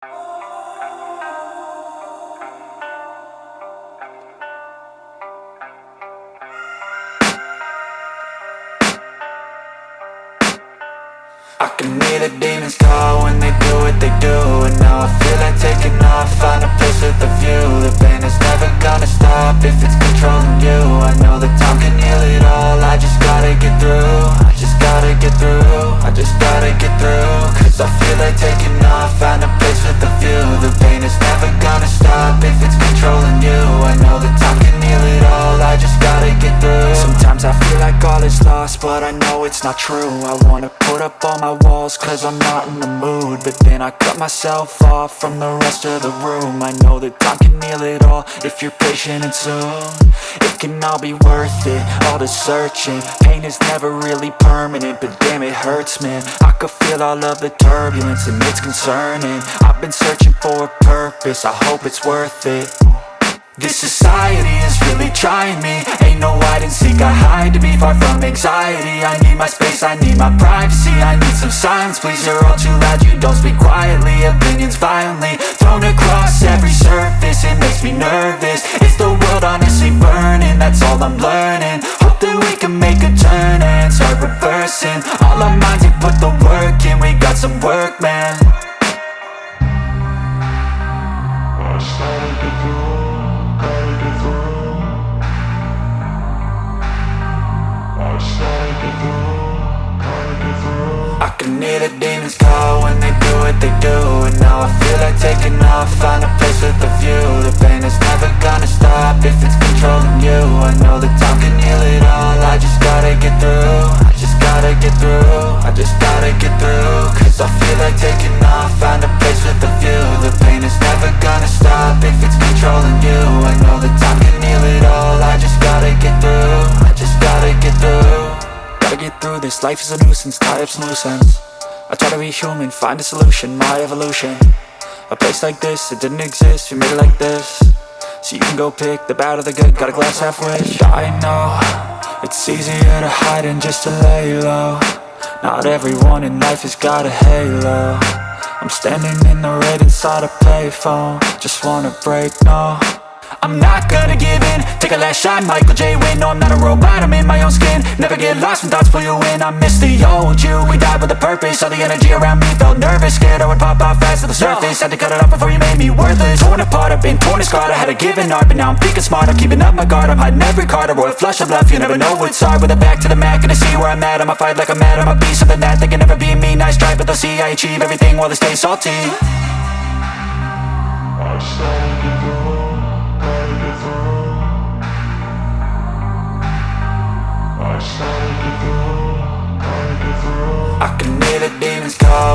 I can hear the demons call when they do what they do. And now I feel like taking off, find a place with a view. The pain is never gonna stop if it's controlling you. I know that time can heal it all, I just gotta get through. I just gotta get through, I just gotta get through. Cause I feel like taking off, find a place with a view. The pain is never gonna stop if it's controlling you. I know that time can heal it all, I just gotta get through. Sometimes I feel like all is lost, but I know it's not true. I wanna put up all my walls cause I'm not in the mood, but then I cut myself off from the rest of the room. I know that time can heal it all if you're patient and soon it can all be worth it, all the searching. Pain is never really permanent, but damn it hurts, man. I could feel all of the turbulence and it's concerning. I've been searching for a purpose, I hope it's worth it. This society is really trying me. Ain't no hide and seek, I hide to be far from anxiety. I need my space, I need my privacy. I need some silence, please, you're all too loud. You don't speak quietly, opinions violently thrown across every surface. It makes me nervous, it's the world honestly burning. That's all I'm learning, hope that we can make a turn and start reversing. All our minds, we put the work in, we got some work, man. I started to grow. I can hear the demons call when they do what they do. And now I feel like taking off, find a place with a view. The pain is never gonna stop if it's controlling you. I know that time can heal it all, I just gotta get through. I just gotta get through, I just gotta get through. Cause I feel like taking off, find a place with a view. The pain is never gonna stop if it's controlling you. I know that time can heal it all, I just gotta get through. I just gotta get through. Gotta get through this, life is a nuisance, tie up some loose ends. I try to be human, find a solution, my evolution. A place like this, it didn't exist, we made it like this. So you can go pick the bad or the good, got a glass half wish. I know, it's easier to hide than just to lay low. Not everyone in life has got a halo. I'm standing in the red inside a payphone, just wanna break, no. I'm not gonna give in, take a last shot, Michael J. Win. No, I'm not a robot, I'm in my own skin. Never get lost when thoughts pull you in. I miss the old you, we died with a purpose. All the energy around me felt nervous, scared I would pop off fast to the surface. Had to cut it off before you made me worthless. Torn apart, I've been torn and scarred. I had a given art, but now I'm thinking smart. I'm keeping up my guard, I'm hiding every card. A royal flush of love, you never know what's hard. With a back to the mat, gonna see where I'm at. I'ma fight like I'm mad, I'ma be something that they can never be me. Nice try, but they'll see I achieve everything while they stay salty. I started to grow. I can hear the demons call